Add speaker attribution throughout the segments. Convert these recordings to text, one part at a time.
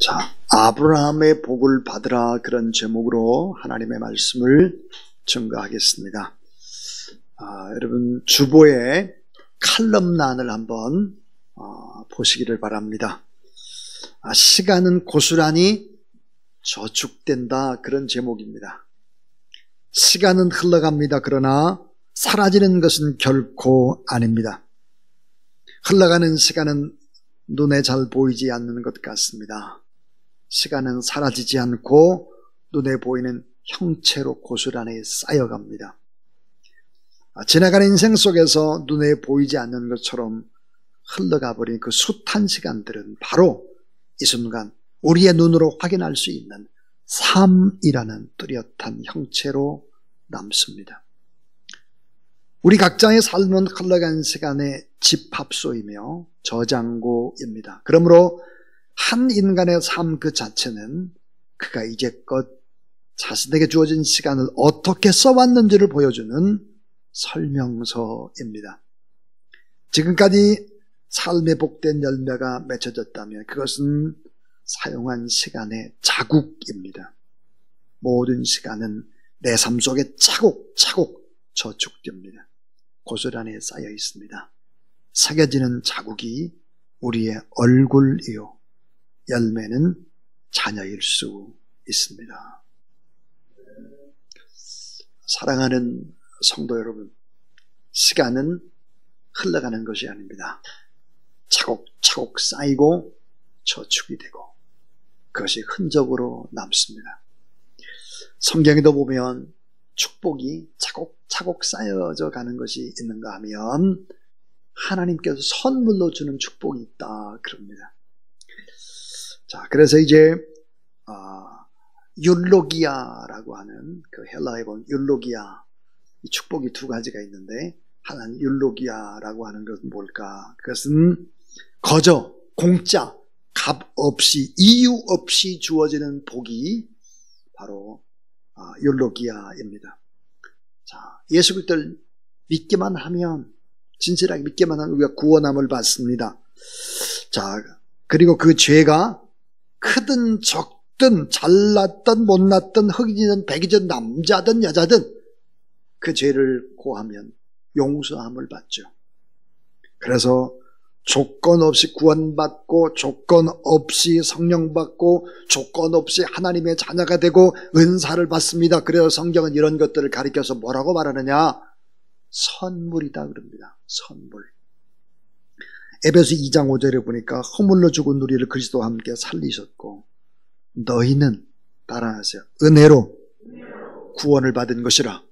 Speaker 1: 자, 아브라함의 복을 받으라, 그런 제목으로 하나님의 말씀을 증거하겠습니다. 여러분 주보에 칼럼란을 한번 보시기를 바랍니다. 시간은 고스란히 저축된다, 그런 제목입니다. 시간은 흘러갑니다. 그러나 사라지는 것은 결코 아닙니다. 흘러가는 시간은 눈에 잘 보이지 않는 것 같습니다. 시간은 사라지지 않고 눈에 보이는 형체로 고스란히 쌓여갑니다. 지나가는 인생 속에서 눈에 보이지 않는 것처럼 흘러가 버린 그 숱한 시간들은 바로 이 순간 우리의 눈으로 확인할 수 있는 삶이라는 뚜렷한 형체로 남습니다. 우리 각자의 삶은 흘러간 시간의 집합소이며 저장고입니다. 그러므로 한 인간의 삶 그 자체는 그가 이제껏 자신에게 주어진 시간을 어떻게 써왔는지를 보여주는 설명서입니다. 지금까지 삶의 복된 열매가 맺혀졌다면 그것은 사용한 시간의 자국입니다. 모든 시간은 내 삶 속에 차곡차곡 저축됩니다. 고스란히 쌓여 있습니다. 새겨지는 자국이 우리의 얼굴이요, 열매는 자녀일 수 있습니다. 사랑하는 성도 여러분, 시간은 흘러가는 것이 아닙니다. 차곡차곡 쌓이고 저축이 되고 그것이 흔적으로 남습니다. 성경에도 보면 축복이 차곡차곡 쌓여져 가는 것이 있는가 하면 하나님께서 선물로 주는 축복이 있다, 그럽니다. 자, 그래서 이제 율로기아라고 하는, 그 헬라에 보면 율로기아, 이 축복이 두 가지가 있는데, 하나는 율로기아라고 하는 것은 뭘까? 그것은 거저, 공짜, 값 없이, 이유 없이 주어지는 복이 바로 율로기아입니다. 자, 예수 그리스도를 믿기만 하면, 진실하게 믿기만 하면 우리가 구원함을 받습니다. 자, 그리고 그 죄가 크든 적든 잘났든 못났든 흑이든 백이든 남자든 여자든 그 죄를 고하면 용서함을 받죠. 그래서 조건 없이 구원받고 조건 없이 성령 받고 조건 없이 하나님의 자녀가 되고 은사를 받습니다. 그래서 성경은 이런 것들을 가리켜서 뭐라고 말하느냐? 선물이다 그럽니다. 선물. 에베소 2장 5절에 보니까 허물로 죽은 우리를 그리스도와 함께 살리셨고 너희는 따라하세요. 은혜로 구원을 받은 것이라.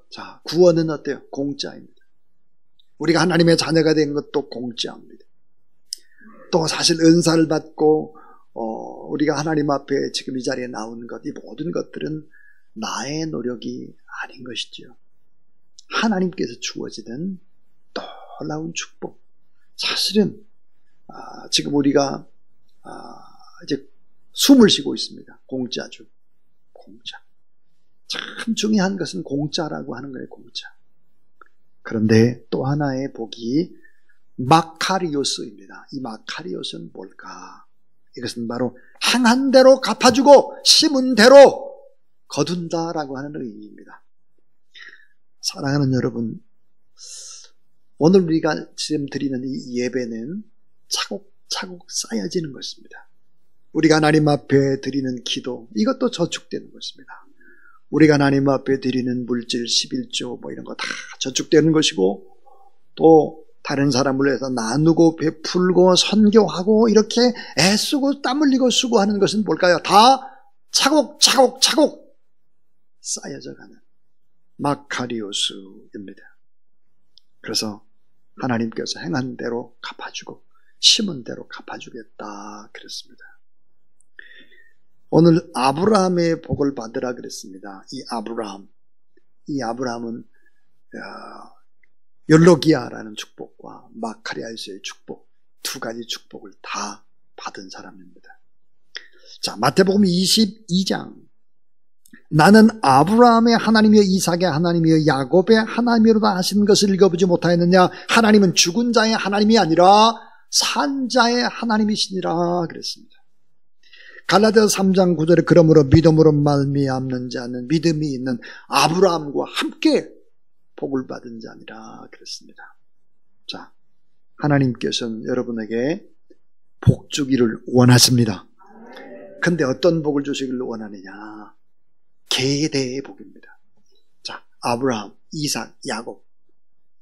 Speaker 1: 자, 구원은 어때요? 공짜입니다. 우리가 하나님의 자녀가 된 것도 공짜입니다. 또 사실 은사를 받고 우리가 하나님 앞에 지금 이 자리에 나온 것, 이 모든 것들은 나의 노력이 아닌 것이죠. 하나님께서 주어지는 놀라운 축복. 사실은 지금 우리가 이제 숨을 쉬고 있습니다. 공짜죠. 공짜. 참 중요한 것은 공짜라고 하는 거예요. 공짜. 그런데 또 하나의 복이 마카리오스입니다. 이 마카리오스는 뭘까? 이것은 바로 행한 대로 갚아주고 심은 대로 거둔다라고 하는 의미입니다. 사랑하는 여러분, 오늘 우리가 지금 드리는 이 예배는 차곡차곡 쌓여지는 것입니다. 우리가 하나님 앞에 드리는 기도, 이것도 저축되는 것입니다. 우리가 하나님 앞에 드리는 물질 11조 뭐 이런 거 다 저축되는 것이고, 또 다른 사람을 위해서 나누고 베풀고 선교하고 이렇게 애쓰고 땀 흘리고 수고하는 것은 뭘까요? 다 차곡차곡 쌓여져 가는 마카리오스입니다. 그래서 하나님께서 행한 대로 갚아주고 심은 대로 갚아주겠다 그랬습니다. 오늘 아브라함의 복을 받으라 그랬습니다. 이 아브라함은 율로기아라는 축복과 마카리오스의 축복, 두 가지 축복을 다 받은 사람입니다. 자, 마태복음 22장. 나는 아브라함의 하나님이여 이삭의 하나님이여 야곱의 하나님이로다 하신 것을 읽어보지 못하였느냐? 하나님은 죽은 자의 하나님이 아니라 산 자의 하나님이시니라 그랬습니다. 갈라디아서 3장 9절에 그러므로 믿음으로 말미암는 자는 믿음이 있는 아브라함과 함께 복을 받은 자니라 그랬습니다. 자, 하나님께서는 여러분에게 복 주기를 원하십니다. 근데 어떤 복을 주시기를 원하느냐? 계대의 복입니다. 자, 아브라함, 이삭, 야곱.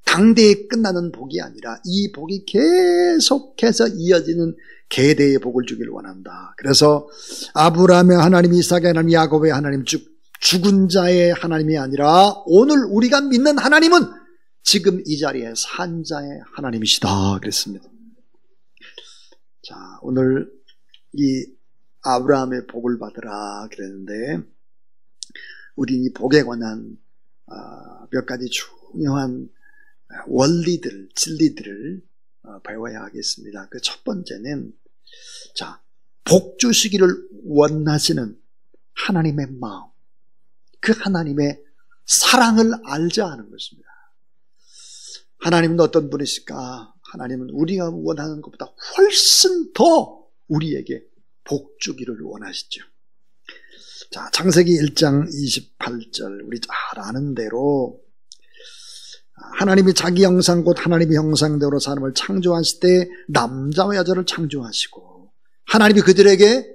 Speaker 1: 강대에 끝나는 복이 아니라 이 복이 계속해서 이어지는 계대의 복을 주기를 원한다. 그래서 아브라함의 하나님, 이삭의 하나님, 야곱의 하나님, 죽은 자의 하나님이 아니라 오늘 우리가 믿는 하나님은 지금 이 자리에 산 자의 하나님이시다 그랬습니다. 자, 오늘 이 아브라함의 복을 받으라 그랬는데 우리 이 복에 관한 몇 가지 중요한 원리들, 진리들을 배워야 하겠습니다. 그 첫 번째는 자, 복 주시기를 원하시는 하나님의 마음, 그 하나님의 사랑을 알자 하는 것입니다. 하나님은 어떤 분이실까? 하나님은 우리가 원하는 것보다 훨씬 더 우리에게 복 주기를 원하시죠. 자, 창세기 1장 28절 우리 잘 아는 대로 하나님이 자기 형상 곧 하나님의 형상대로 사람을 창조하실 때 남자와 여자를 창조하시고 하나님이 그들에게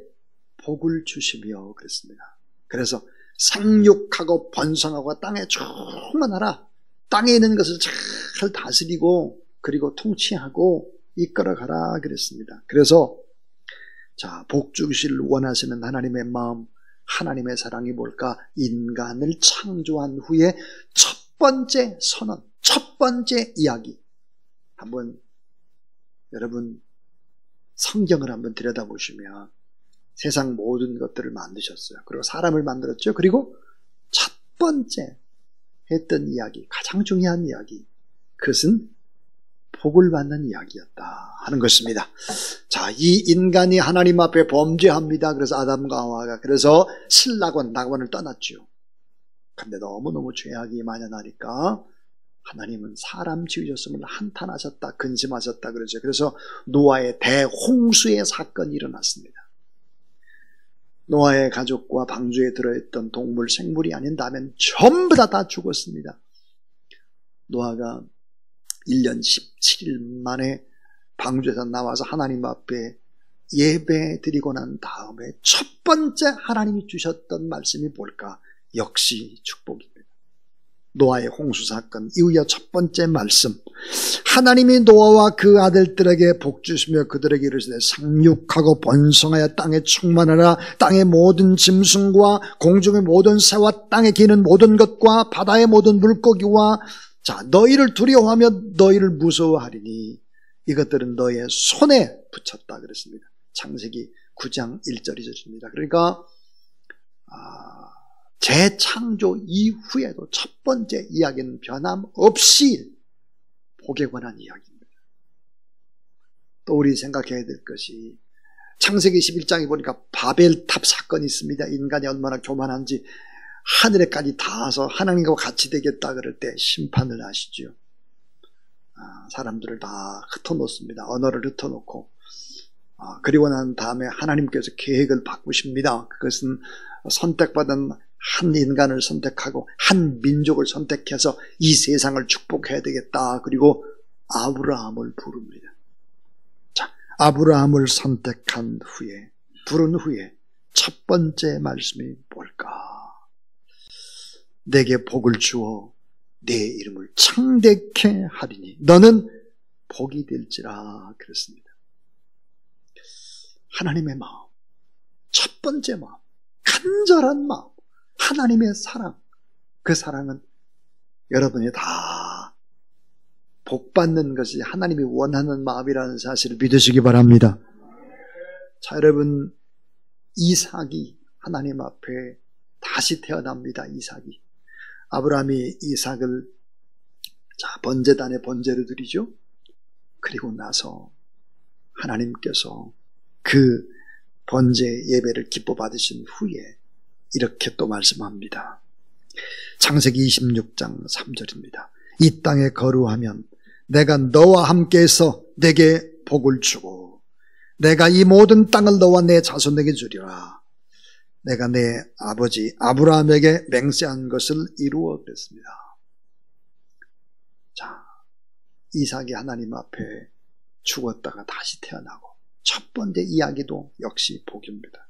Speaker 1: 복을 주시며 그랬습니다. 그래서 생육하고 번성하고 땅에 충만하라. 땅에 있는 것을 잘 다스리고 그리고 통치하고 이끌어가라 그랬습니다. 그래서 자, 복 주시를 원하시는 하나님의 마음, 하나님의 사랑이 뭘까? 인간을 창조한 후에 첫 번째 선언, 첫 번째 이야기. 한번 여러분 성경을 한번 들여다보시면 세상 모든 것들을 만드셨어요. 그리고 사람을 만들었죠. 그리고 첫 번째 했던 이야기, 가장 중요한 이야기, 그것은 복을 받는 이야기였다 하는 것입니다. 자, 이 인간이 하나님 앞에 범죄합니다. 그래서 아담과 하와가 그래서 신락원, 낙원을 떠났죠. 근데 너무너무 죄악이 만연하니까 하나님은 사람 지으셨음을 한탄하셨다, 근심하셨다 그러죠. 그래서 노아의 대홍수의 사건이 일어났습니다. 노아의 가족과 방주에 들어있던 동물, 생물이 아닌 다면 전부 다 죽었습니다. 노아가 1년 17일 만에 방주에서 나와서 하나님 앞에 예배 드리고 난 다음에 첫 번째 하나님이 주셨던 말씀이 뭘까? 역시 축복입니다. 노아의 홍수 사건 이후에 첫 번째 말씀, 하나님이 노아와 그 아들들에게 복 주시며 그들에게 이르시되 생육하고 번성하여 땅에 충만하라. 땅의 모든 짐승과 공중의 모든 새와 땅에 기는 모든 것과 바다의 모든 물고기와 자, 너희를 두려워하며 너희를 무서워하리니 이것들은 너의 손에 붙였다 그랬습니다. 창세기 9장 1절 2절입니다. 그러니까 재창조 이후에도 첫 번째 이야기는 변함없이 복에 관한 이야기입니다. 또 우리 생각해야 될 것이 창세기 11장에 보니까 바벨탑 사건이 있습니다. 인간이 얼마나 교만한지 하늘에까지 닿아서 하나님과 같이 되겠다 그럴 때 심판을 하시죠. 사람들을 다 흩어놓습니다. 언어를 흩어놓고 그리고 난 다음에 하나님께서 계획을 바꾸십니다. 그것은 선택받은 한 인간을 선택하고 한 민족을 선택해서 이 세상을 축복해야 되겠다. 그리고 아브라함을 부릅니다. 자, 아브라함을 선택한 후에, 부른 후에 첫 번째 말씀이 뭘까? 내게 복을 주어 내 이름을 창대케 하리니 너는 복이 될지라 그랬습니다. 하나님의 마음, 첫 번째 마음, 간절한 마음, 하나님의 사랑, 그 사랑은 여러분이 다 복받는 것이 하나님이 원하는 마음이라는 사실을 믿으시기 바랍니다. 자, 여러분, 이삭이 하나님 앞에 다시 태어납니다. 이삭이. 아브라함이 이삭을 번제단에 번제를 드리죠. 그리고 나서 하나님께서 그 번제 예배를 기뻐 받으신 후에 이렇게 또 말씀합니다. 창세기 26장 3절입니다. 이 땅에 거루하면 내가 너와 함께해서 내게 복을 주고 내가 이 모든 땅을 너와 내 자손에게 주리라. 내가 내 아버지 아브라함에게 맹세한 것을 이루어 그랬습니다. 자, 이삭이 하나님 앞에 죽었다가 다시 태어나고 첫 번째 이야기도 역시 복입니다.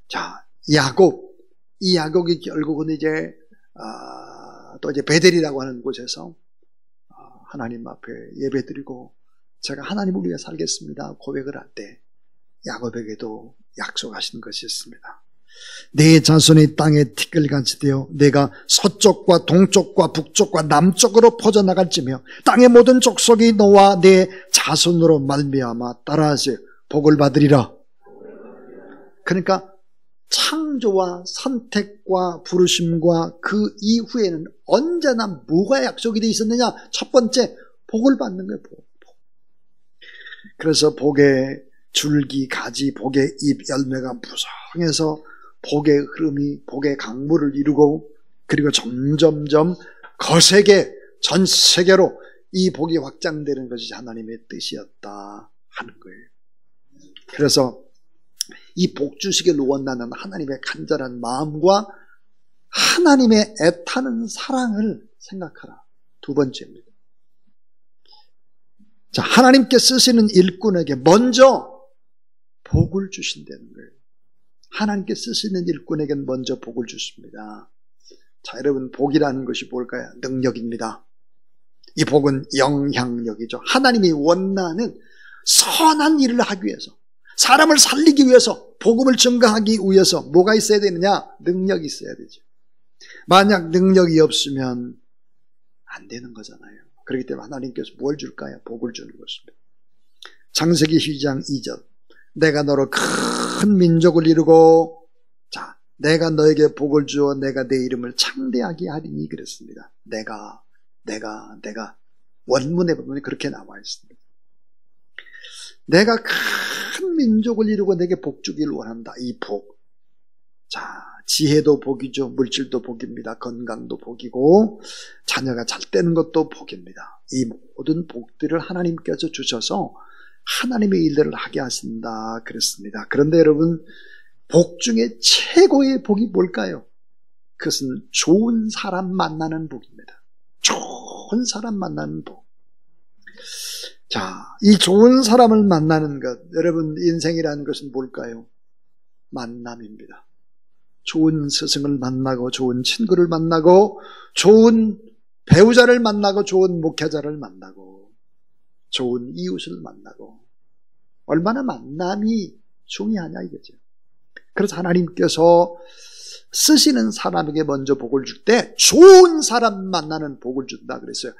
Speaker 1: 자, 이 야곱이 결국은 이제 또 이제 베델이라고 하는 곳에서 하나님 앞에 예배드리고 제가 하나님을 위해 살겠습니다 고백을 할 때 야곱에게도 약속하신 것이 있습니다. 내 자손이 땅에 티끌같이 되어 내가 서쪽과 동쪽과 북쪽과 남쪽으로 퍼져나갈지며 땅의 모든 족속이 너와 내 자손으로 말미암아 따라하세요. 복을 받으리라. 그러니까 창조와 선택과 부르심과 그 이후에는 언제나 뭐가 약속이 되어 있었느냐? 첫 번째, 복을 받는 거예요. 복. 그래서 복의 줄기, 가지, 복의 잎, 열매가 무성해서 복의 흐름이 복의 강물을 이루고 그리고 점점점 거세게 전 세계로 이 복이 확장되는 것이 하나님의 뜻이었다 하는 거예요. 그래서 이 복주시기를 원하는 하나님의 간절한 마음과 하나님의 애타는 사랑을 생각하라. 두 번째입니다. 자, 하나님께 쓰시는 일꾼에게 먼저 복을 주신다는 거예요. 하나님께 쓰시는 일꾼에게 먼저 복을 주십니다. 자, 여러분, 복이라는 것이 뭘까요? 능력입니다. 이 복은 영향력이죠. 하나님이 원하는 선한 일을 하기 위해서, 사람을 살리기 위해서, 복음을 증가하기 위해서 뭐가 있어야 되느냐? 능력이 있어야 되죠. 만약 능력이 없으면 안 되는 거잖아요. 그렇기 때문에 하나님께서 뭘 줄까요? 복을 주는 것입니다. 창세기 12장 2절. 내가 너로 큰 민족을 이루고, 자, 내가 너에게 복을 주어 내가 내 이름을 창대하게 하리니 그랬습니다. 내가 원문에 보면 그렇게 나와 있습니다. 내가 큰 민족을 이루고 내게 복 주기를 원한다. 이 복. 자, 지혜도 복이죠. 물질도 복입니다. 건강도 복이고 자녀가 잘 되는 것도 복입니다. 이 모든 복들을 하나님께서 주셔서 하나님의 일들을 하게 하신다 그랬습니다. 그런데 여러분, 복 중에 최고의 복이 뭘까요? 그것은 좋은 사람 만나는 복입니다. 좋은 사람 만나는 복. 자, 이 좋은 사람을 만나는 것, 여러분, 인생이라는 것은 뭘까요? 만남입니다. 좋은 스승을 만나고 좋은 친구를 만나고 좋은 배우자를 만나고 좋은 목회자를 만나고 좋은 이웃을 만나고, 얼마나 만남이 중요하냐 이거죠. 그래서 하나님께서 쓰시는 사람에게 먼저 복을 줄 때 좋은 사람 만나는 복을 준다 그랬어요.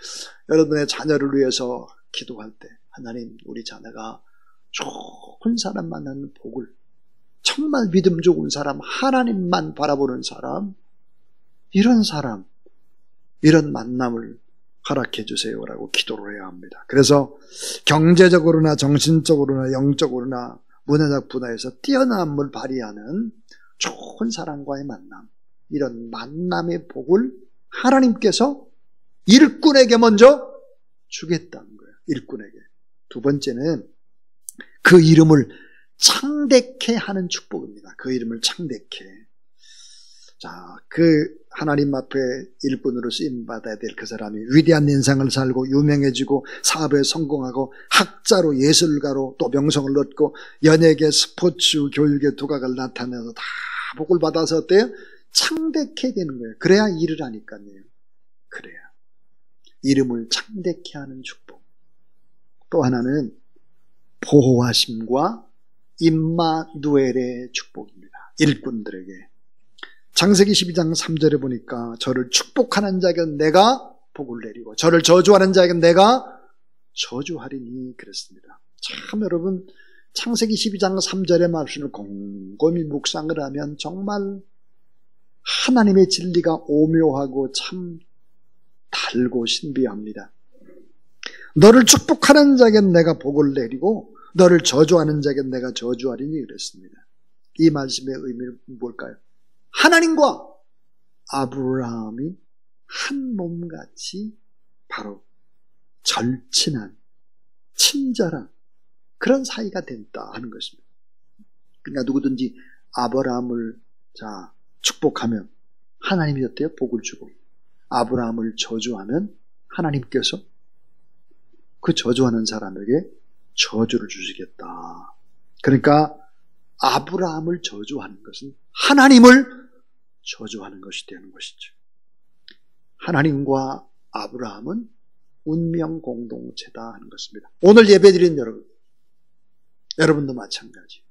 Speaker 1: 여러분의 자녀를 위해서 기도할 때 하나님, 우리 자녀가 좋은 사람 만나는 복을, 정말 믿음 좋은 사람, 하나님만 바라보는 사람, 이런 만남을 허락해 주세요라고 기도를 해야 합니다. 그래서 경제적으로나 정신적으로나 영적으로나 문화적 분야에서 뛰어남을 발휘하는 좋은 사람과의 만남, 이런 만남의 복을 하나님께서 일꾼에게 먼저 주겠다는 거예요. 일꾼에게. 두 번째는 그 이름을 창대케 하는 축복입니다. 그 이름을 창대케. 자, 그 하나님 앞에 일꾼으로 쓰임받아야 될 그 사람이 위대한 인생을 살고 유명해지고 사업에 성공하고 학자로 예술가로 또 명성을 얻고 연예계, 스포츠, 교육의 두각을 나타내서 다 복을 받아서 어때요? 창대케 되는 거예요. 그래야 일을 하니까요. 그래야. 이름을 창대케 하는 축복. 또 하나는 보호하심과 임마누엘의 축복입니다. 일꾼들에게. 창세기 12장 3절에 보니까 저를 축복하는 자에게 내가 복을 내리고 저를 저주하는 자에게 내가 저주하리니 그랬습니다. 참 여러분, 창세기 12장 3절의 말씀을 곰곰이 묵상을 하면 정말 하나님의 진리가 오묘하고 참 달고 신비합니다. 너를 축복하는 자에게 내가 복을 내리고 너를 저주하는 자에게 내가 저주하리니 그랬습니다. 이 말씀의 의미는 뭘까요? 하나님과 아브라함이 한 몸같이 바로 절친한 친절한 그런 사이가 됐다 하는 것입니다. 그러니까 누구든지 아브라함을 축복하면 하나님이 어때요? 복을 주고, 아브라함을 저주하면 하나님께서 그 저주하는 사람에게 저주를 주시겠다. 그러니까 아브라함을 저주하는 것은 하나님을 저주하는 것이 되는 것이죠. 하나님과 아브라함은 운명 공동체다 하는 것입니다. 오늘 예배드린 여러분도 마찬가지.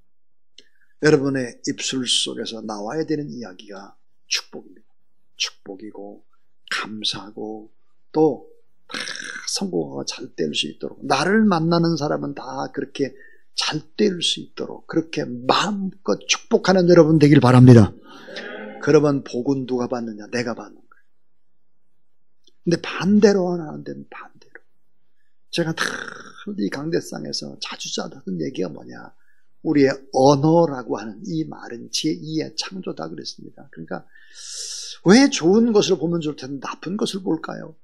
Speaker 1: 여러분의 입술 속에서 나와야 되는 이야기가 축복입니다. 축복이고 감사하고 또 다 성공하고 잘 될 수 있도록, 나를 만나는 사람은 다 그렇게 잘 될 수 있도록 그렇게 마음껏 축복하는 여러분 되길 바랍니다. 그러면 복은 누가 받느냐? 내가 받는 거예요. 근데 반대로 하는데는 반대로. 제가 이 강대상에서 자주 하던 얘기가 뭐냐? 우리의 언어라고 하는 이 말은 제2의 창조다 그랬습니다. 그러니까 왜 좋은 것을 보면 좋을 텐데 나쁜 것을 볼까요?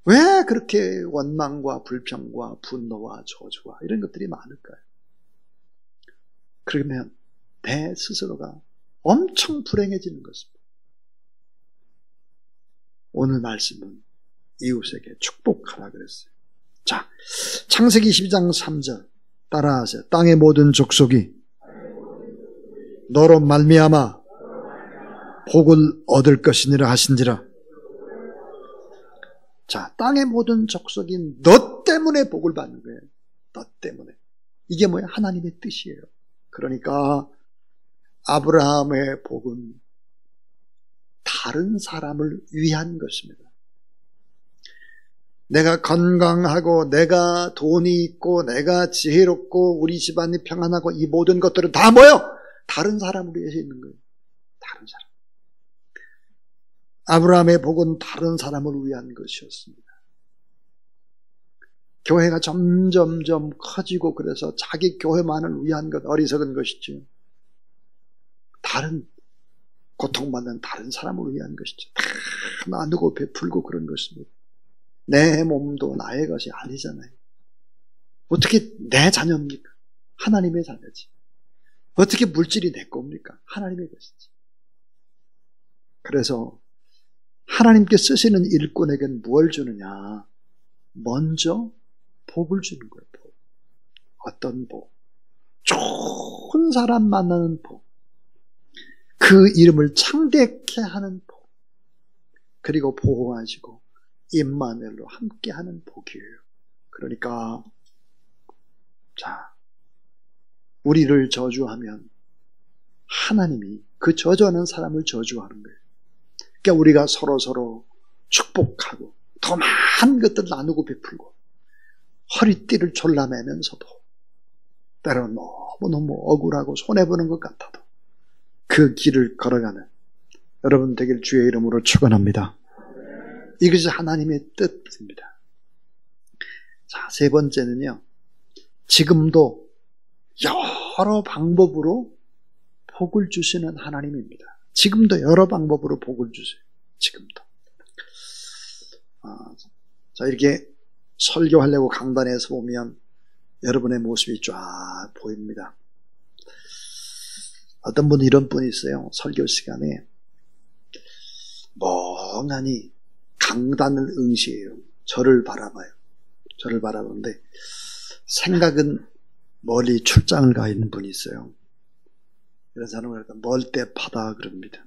Speaker 1: 왜 그렇게 원망과 불평과 분노와 저주와 이런 것들이 많을까요? 그러면 내 스스로가 엄청 불행해지는 것입니다. 오늘 말씀은 이웃에게 축복하라 그랬어요. 자, 창세기 12장 3절 따라하세요. 땅의 모든 족속이 너로 말미암아 복을 얻을 것이니라 하신지라. 자, 땅의 모든 족속이 너 때문에 복을 받는 거예요. 너 때문에. 이게 뭐야? 하나님의 뜻이에요. 그러니까 아브라함의 복은 다른 사람을 위한 것입니다. 내가 건강하고 내가 돈이 있고 내가 지혜롭고 우리 집안이 평안하고 이 모든 것들은 다 뭐예요? 다른 사람을 위해서 있는 거예요. 다른 사람. 아브라함의 복은 다른 사람을 위한 것이었습니다. 교회가 점점점 커지고 그래서 자기 교회만을 위한 것 어리석은 것이죠. 다른 고통받는 다른 사람을 위한 것이죠. 다 나누고 베풀고 그런 것입니다. 내 몸도 나의 것이 아니잖아요. 어떻게 내 자녀입니까? 하나님의 자녀지. 어떻게 물질이 내 겁니까? 하나님의 것이지. 그래서 하나님께 쓰시는 일꾼에게는 무엇을 주느냐? 먼저 복을 주는 거예요. 복. 어떤 복? 좋은 사람 만나는 복. 그 이름을 창대케 하는 복. 그리고 보호하시고 임마누엘로 함께하는 복이에요. 그러니까 우리를 저주하면 하나님이 그 저주하는 사람을 저주하는 거예요. 그러니까 우리가 서로 축복하고 더 많은 것들 나누고 베풀고 허리띠를 졸라매면서도 때로는 너무너무 억울하고 손해보는 것 같아도 그 길을 걸어가는 여러분 되길 주의 이름으로 축원합니다. 이것이 하나님의 뜻입니다. 자, 세 번째는요. 지금도 여러 방법으로 복을 주시는 하나님입니다. 지금도 여러 방법으로 복을 주세요. 지금도. 자, 이렇게 설교하려고 강단에서 보면 여러분의 모습이 쫙 보입니다. 어떤 분은 이런 분이 있어요. 설교 시간에 멍하니 강단을 응시해요. 저를 바라봐요. 저를 바라보는데 생각은 멀리 출장을 가 있는 분이 있어요. 이런 사람을 멀대파다 그럽니다.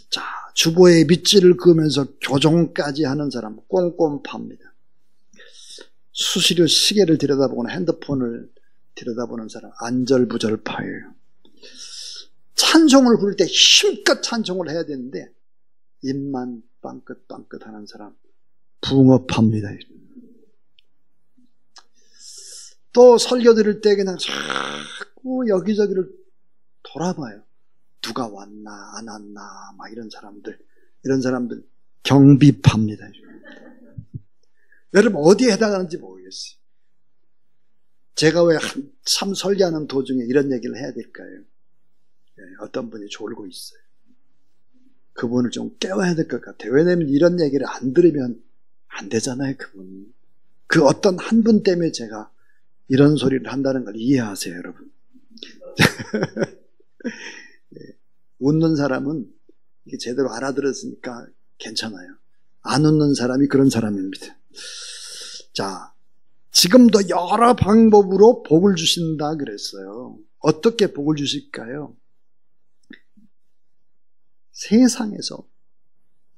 Speaker 1: 자, 주보에 밑줄을 그으면서 교정까지 하는 사람 꼼꼼파입니다. 수시로 시계를 들여다보거나 핸드폰을 들여다보는 사람 안절부절파예요. 찬송을 부를 때 힘껏 찬송을 해야 되는데 입만 빵긋빵긋 하는 사람 붕어파입니다. 또 설교 들을 때 그냥 자꾸 여기저기를 돌아봐요. 누가 왔나 안 왔나 막 이런 사람들 경비파입니다. 여러분 어디에 해당하는지 모르겠어요. 제가 왜 한참 설교하는 도중에 이런 얘기를 해야 될까요? 어떤 분이 졸고 있어요. 그분을 좀 깨워야 될 것 같아요. 왜냐하면 이런 얘기를 안 들으면 안 되잖아요. 그분 그 어떤 한 분 때문에 제가 이런 소리를 한다는 걸 이해하세요, 여러분. 웃는 사람은 이게 제대로 알아들었으니까 괜찮아요. 안 웃는 사람이 그런 사람입니다. 자, 지금도 여러 방법으로 복을 주신다 그랬어요. 어떻게 복을 주실까요? 세상에서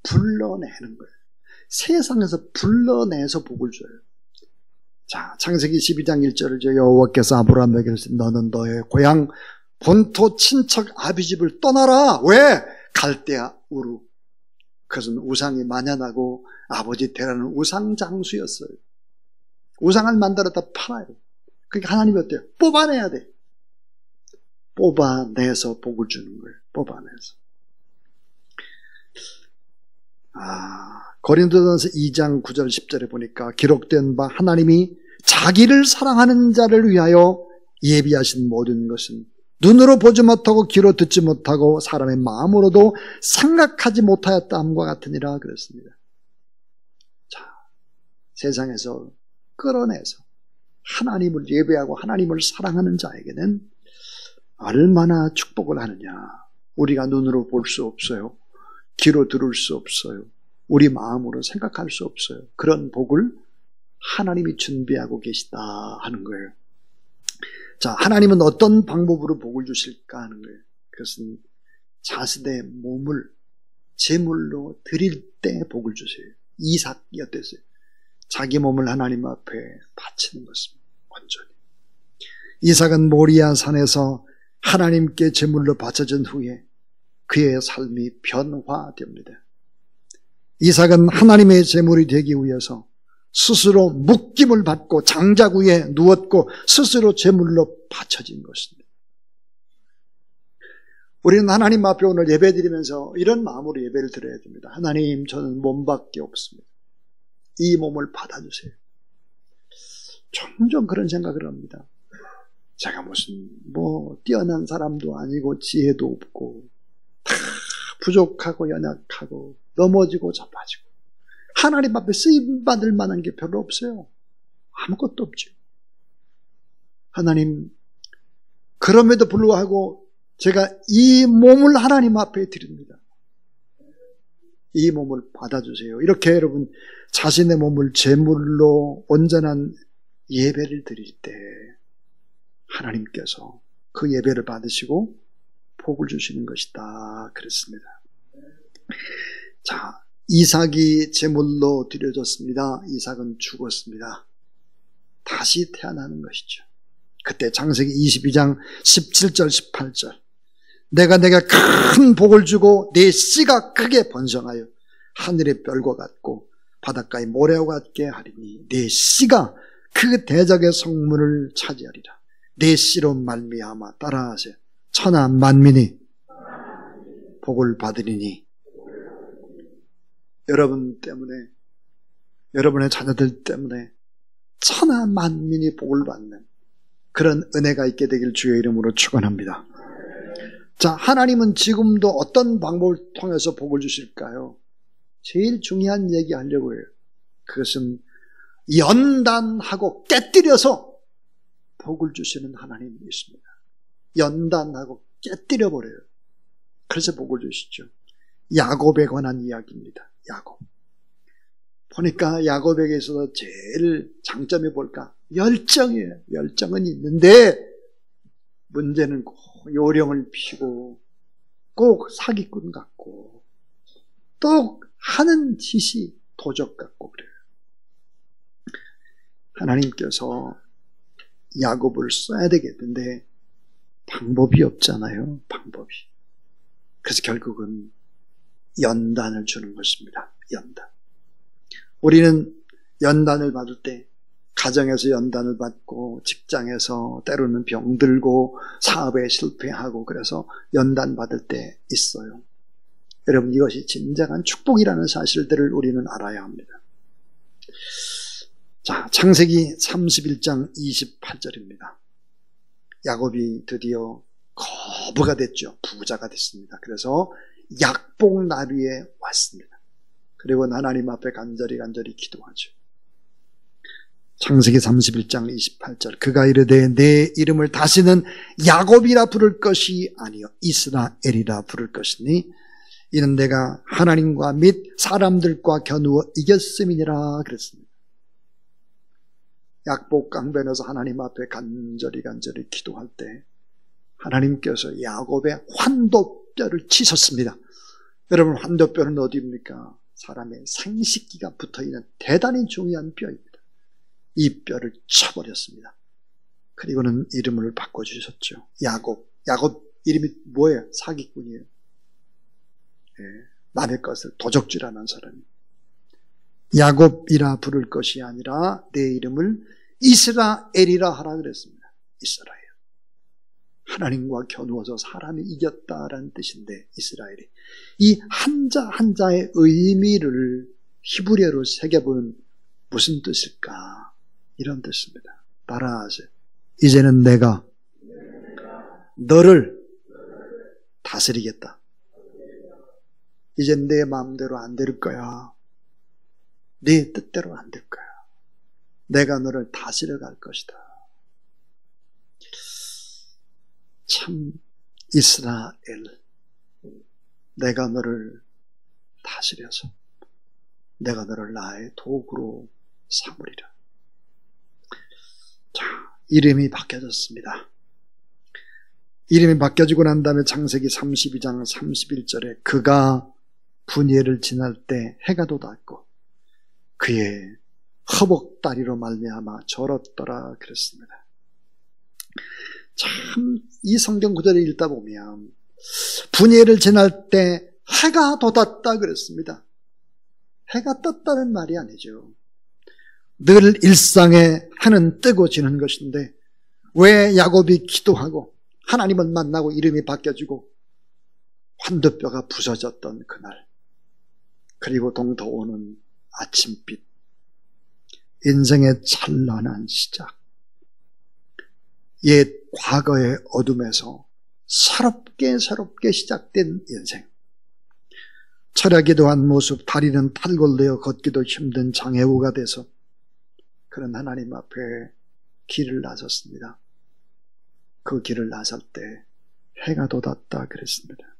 Speaker 1: 불러내는 거예요. 세상에서 불러내서 복을 줘요. 자, 창세기 12장 1절을 여호와께서 아브라함에게 이르시되 너는 너의 고향 본토 친척 아비집을 떠나라. 왜? 갈대아 우르. 그것은 우상이 만연하고 아버지 테라는 우상 장수였어요. 우상을 만들었다 팔아요. 그러니까 하나님이 어때요? 뽑아내야 돼. 뽑아내서 복을 주는 거예요. 뽑아내서. 고린도전서 2장 9절 10절에 보니까 기록된 바 하나님이 자기를 사랑하는 자를 위하여 예비하신 모든 것은 눈으로 보지 못하고 귀로 듣지 못하고 사람의 마음으로도 생각하지 못하였다 함과 같으니라 그랬습니다. 자, 세상에서 끌어내서 하나님을 예배하고 하나님을 사랑하는 자에게는 얼마나 축복을 하느냐. 우리가 눈으로 볼 수 없어요. 귀로 들을 수 없어요. 우리 마음으로 생각할 수 없어요. 그런 복을 하나님이 준비하고 계시다 하는 거예요. 자, 하나님은 어떤 방법으로 복을 주실까 하는 거예요. 그것은 자신의 몸을 제물로 드릴 때 복을 주세요. 이삭이 어땠어요? 자기 몸을 하나님 앞에 바치는 것입니다. 온전히. 이삭은 모리아 산에서 하나님께 제물로 바쳐진 후에 그의 삶이 변화됩니다. 이삭은 하나님의 제물이 되기 위해서 스스로 묶임을 받고 장작 위에 누웠고 스스로 제물로 바쳐진 것입니다. 우리는 하나님 앞에 오늘 예배드리면서 이런 마음으로 예배를 드려야 됩니다. 하나님, 저는 몸밖에 없습니다. 이 몸을 받아주세요. 종종 그런 생각을 합니다. 제가 무슨 뛰어난 사람도 아니고 지혜도 없고 다 부족하고 연약하고 넘어지고 자빠지고 하나님 앞에 쓰임받을 만한 게 별로 없어요. 아무것도 없죠. 하나님, 그럼에도 불구하고 제가 이 몸을 하나님 앞에 드립니다. 이 몸을 받아주세요. 이렇게 여러분 자신의 몸을 제물로 온전한 예배를 드릴 때 하나님께서 그 예배를 받으시고 복을 주시는 것이다 그랬습니다. 자, 이삭이 제물로 드려졌습니다. 이삭은 죽었습니다. 다시 태어나는 것이죠. 그때 창세기 22장 17절 18절 내가 내게 큰 복을 주고 내 씨가 크게 번성하여 하늘의 별과 같고 바닷가의 모래와 같게 하리니 내 씨가 그 대적의 성문을 차지하리라. 내 씨로 말미암아 따라하세 천하 만민이 복을 받으리니. 여러분 때문에, 여러분의 자녀들 때문에 천하 만민이 복을 받는 그런 은혜가 있게 되길 주의 이름으로 축원합니다. 자, 하나님은 지금도 어떤 방법을 통해서 복을 주실까요? 제일 중요한 얘기 하려고 해요. 그것은 연단하고 깨뜨려서 복을 주시는 하나님이 있습니다. 연단하고 깨뜨려 버려요. 그래서 복을 주시죠. 야곱에 관한 이야기입니다. 야곱. 보니까 야곱에게 있어서 제일 장점이 뭘까? 열정이에요. 열정은 있는데 문제는 꼭 요령을 피고 꼭 사기꾼 같고 또 하는 짓이 도적 같고 그래요. 하나님께서 야곱을 써야 되겠는데 방법이 없잖아요. 방법이. 그래서 결국은 연단을 주는 것입니다. 연단. 우리는 연단을 받을 때 가정에서 연단을 받고 직장에서 때로는 병들고 사업에 실패하고 그래서 연단 받을 때 있어요. 여러분, 이것이 진정한 축복이라는 사실들을 우리는 알아야 합니다. 자, 창세기 31장 28절입니다. 야곱이 드디어 거부가 됐죠. 부자가 됐습니다. 그래서 약복나루에 왔습니다. 그리고 하나님 앞에 간절히 기도하죠. 창세기 31장 28절 그가 이르되 내 이름을 다시는 야곱이라 부를 것이 아니요 이스라엘이라 부를 것이니 이는 내가 하나님과 및 사람들과 겨누어 이겼음이니라 그랬습니다. 약복 강변에서 하나님 앞에 간절히 기도할 때 하나님께서 야곱의 환도뼈를 치셨습니다. 여러분, 환도뼈는 어디입니까? 사람의 생식기가 붙어있는 대단히 중요한 뼈입니다. 이 뼈를 쳐버렸습니다. 그리고는 이름을 바꿔주셨죠. 야곱 이름이 뭐예요? 사기꾼이에요. 네, 남의 것을 도적질하는 사람이에요. 야곱이라 부를 것이 아니라 내 이름을 이스라엘이라 하라 그랬습니다. 이스라엘. 하나님과 겨누어서 사람이 이겼다라는 뜻인데 이스라엘이. 이 한자 한자의 의미를 히브리어로 새겨보면 무슨 뜻일까? 이런 뜻입니다. 따라하세요. 이제는 내가 너를 다스리겠다. 이젠 내 마음대로 안 될 거야. 네 뜻대로 안 될 거야. 내가 너를 다스려 갈 것이다. 참 이스라엘, 내가 너를 다스려서 내가 너를 나의 도구로 삼으리라. 자, 이름이 바뀌어졌습니다. 이름이 바뀌어지고 난 다음에 창세기 32장 31절에 그가 분예를 지날 때 해가 돋았고 그의 허벅다리로 말미암아 절었더라 그랬습니다. 참 이 성경 구절을 읽다 보면 분예를 지날 때 해가 돋았다 그랬습니다. 해가 떴다는 말이 아니죠. 늘 일상에 해는 뜨고 지는 것인데 왜 야곱이 기도하고 하나님을 만나고 이름이 바뀌어지고 환도뼈가 부서졌던 그날, 그리고 동터오는 아침빛, 인생의 찬란한 시작, 옛 과거의 어둠에서 새롭게 시작된 인생, 철야기도 한 모습, 다리는 탈골되어 걷기도 힘든 장애우가 돼서 그런 하나님 앞에 길을 나섰습니다. 그 길을 나설 때 해가 돋았다 그랬습니다.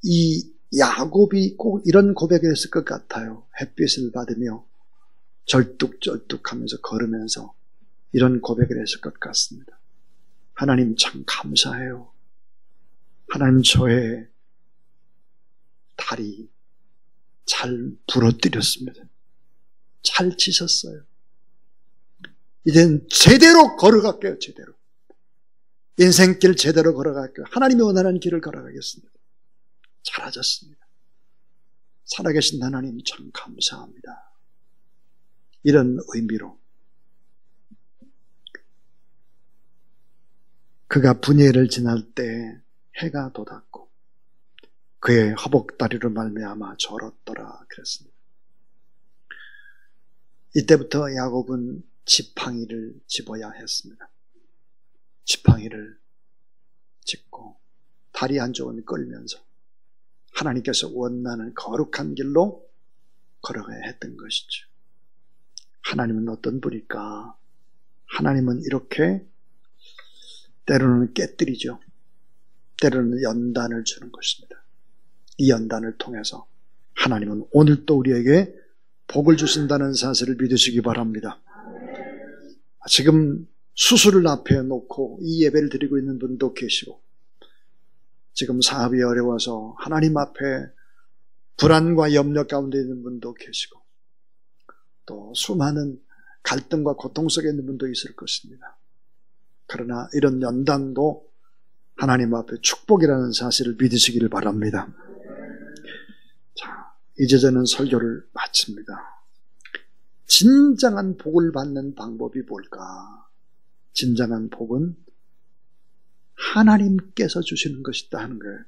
Speaker 1: 이 야곱이 꼭 이런 고백을 했을 것 같아요. 햇빛을 받으며 절뚝절뚝하면서 걸으면서 이런 고백을 했을 것 같습니다. 하나님 참 감사해요. 하나님 저의 다리 잘 부러뜨렸습니다. 잘 치셨어요. 이젠 제대로 걸어갈게요. 제대로. 인생길 제대로 걸어갈게요. 하나님이 원하는 길을 걸어가겠습니다. 잘하셨습니다. 살아계신 하나님 참 감사합니다. 이런 의미로 그가 분예를 지날 때 해가 돋았고 그의 허벅다리로 말미암아 절었더라 그랬습니다. 이때부터 야곱은 지팡이를 집어야 했습니다. 지팡이를 짚고 다리 한쪽은 끌면서 하나님께서 원하는 거룩한 길로 걸어가야 했던 것이죠. 하나님은 어떤 분일까? 하나님은 이렇게 때로는 깨뜨리죠. 때로는 연단을 주는 것입니다. 이 연단을 통해서 하나님은 오늘 또 우리에게 복을 주신다는 사실을 믿으시기 바랍니다. 지금 수술을 앞에 놓고 이 예배를 드리고 있는 분도 계시고, 지금 사업이 어려워서 하나님 앞에 불안과 염려 가운데 있는 분도 계시고, 또 수많은 갈등과 고통 속에 있는 분도 있을 것입니다. 그러나 이런 연단도 하나님 앞에 축복이라는 사실을 믿으시기를 바랍니다. 자, 이제 저는 설교를 마칩니다. 진정한 복을 받는 방법이 뭘까? 진정한 복은 하나님께서 주시는 것이다 하는 거예요.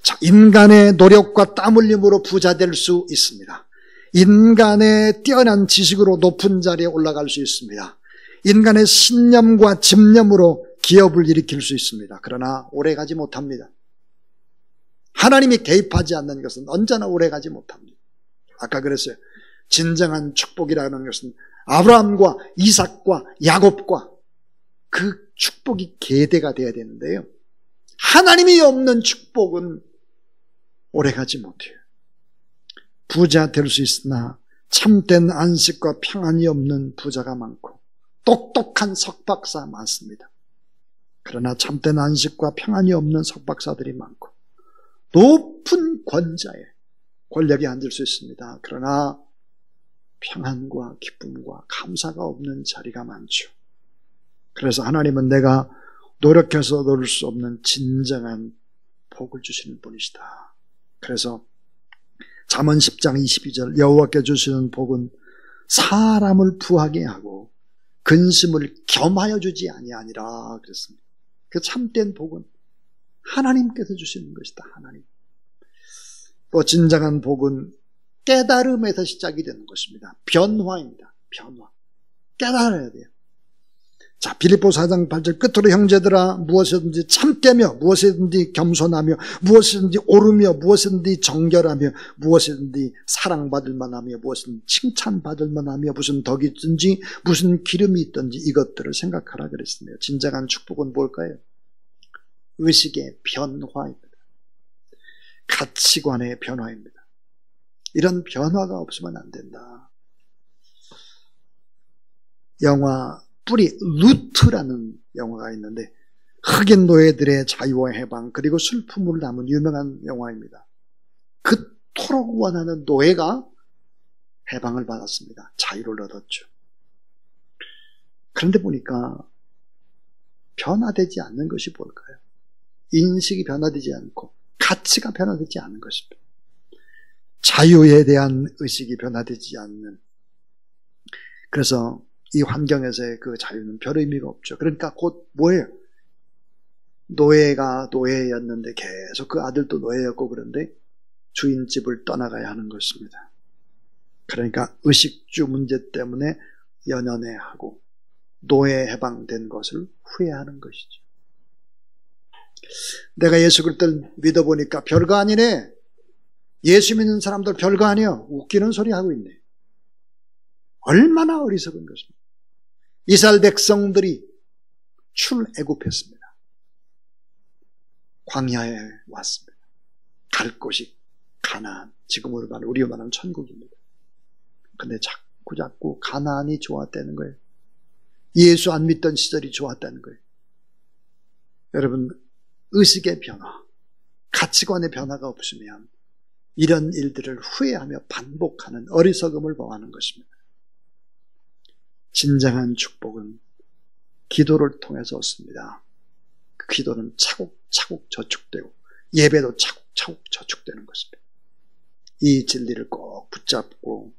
Speaker 1: 자, 인간의 노력과 땀 흘림으로 부자 될 수 있습니다. 인간의 뛰어난 지식으로 높은 자리에 올라갈 수 있습니다. 인간의 신념과 집념으로 기업을 일으킬 수 있습니다. 그러나 오래가지 못합니다. 하나님이 개입하지 않는 것은 언제나 오래가지 못합니다. 아까 그랬어요. 진정한 축복이라는 것은 아브라함과 이삭과 야곱과 그 축복이 계대가 돼야 되는데요. 하나님이 없는 축복은 오래가지 못해요. 부자 될 수 있으나 참된 안식과 평안이 없는 부자가 많고 똑똑한 석박사 많습니다. 그러나 참된 안식과 평안이 없는 석박사들이 많고 높은 권자에 권력에 앉을 수 있습니다. 그러나 평안과 기쁨과 감사가 없는 자리가 많죠. 그래서 하나님은 내가 노력해서 얻을 수 없는 진정한 복을 주시는 분이시다. 그래서 잠언 10장 22절 여호와께 주시는 복은 사람을 부하게 하고 근심을 겸하여 주지 아니하니라 그랬습니다. 그 참된 복은 하나님께서 주시는 것이다. 하나님. 또 진정한 복은 깨달음에서 시작이 되는 것입니다. 변화입니다. 변화. 깨달아야 돼요. 자, 빌립보서 4장 8절 끝으로 형제들아 무엇이든지 참되며 무엇이든지 겸손하며 무엇이든지 옳으며 무엇이든지 정결하며 무엇이든지 사랑받을 만하며 무엇이든지 칭찬받을 만하며 무슨 덕이 있든지 무슨 기름이 있든지 이것들을 생각하라 그랬습니다. 진정한 축복은 뭘까요? 의식의 변화입니다. 가치관의 변화입니다. 이런 변화가 없으면 안 된다. 영화 뿌리 루트라는 영화가 있는데 흑인 노예들의 자유와 해방 그리고 슬픔을 담은 유명한 영화입니다. 그토록 원하는 노예가 해방을 받았습니다. 자유를 얻었죠. 그런데 보니까 변화되지 않는 것이 뭘까요? 인식이 변화되지 않고 가치가 변화되지 않는 것입니다. 자유에 대한 의식이 변화되지 않는. 그래서 이 환경에서의 그 자유는 별 의미가 없죠. 그러니까 곧 뭐예요? 노예가 노예였는데 계속 그 아들도 노예였고 그런데 주인집을 떠나가야 하는 것입니다. 그러니까 의식주 문제 때문에 연연해하고 노예 해방된 것을 후회하는 것이죠. 내가 예수 그리스도를 믿어보니까 별거 아니네. 예수 믿는 사람들 별거 아니야. 웃기는 소리 하고 있네. 얼마나 어리석은 것입니다. 이스라엘 백성들이 출애굽했습니다. 광야에 왔습니다. 갈 곳이 가나안, 지금으로 말하면 우리가 말하는 천국입니다. 근데 자꾸 가나안이 좋았다는 거예요. 예수 안 믿던 시절이 좋았다는 거예요. 여러분, 의식의 변화, 가치관의 변화가 없으면 이런 일들을 후회하며 반복하는 어리석음을 범하는 것입니다. 진정한 축복은 기도를 통해서 얻습니다. 그 기도는 차곡차곡 저축되고 예배도 차곡차곡 저축되는 것입니다. 이 진리를 꼭 붙잡고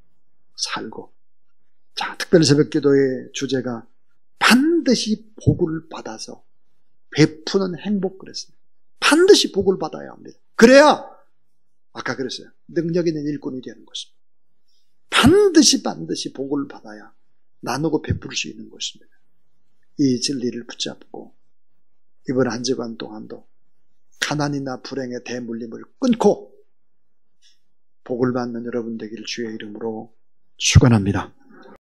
Speaker 1: 살고, 자, 특별 새벽기도의 주제가 반드시 복을 받아서 베푸는 행복 그랬습니다. 반드시 복을 받아야 합니다. 그래야 아까 그랬어요. 능력 있는 일꾼이 되는 것입니다. 반드시 복을 받아야 나누고 베풀 수 있는 것입니다. 이 진리를 붙잡고 이번 한 주간 동안도 가난이나 불행의 대물림을 끊고 복을 받는 여러분 되기를 주의 이름으로 축원합니다.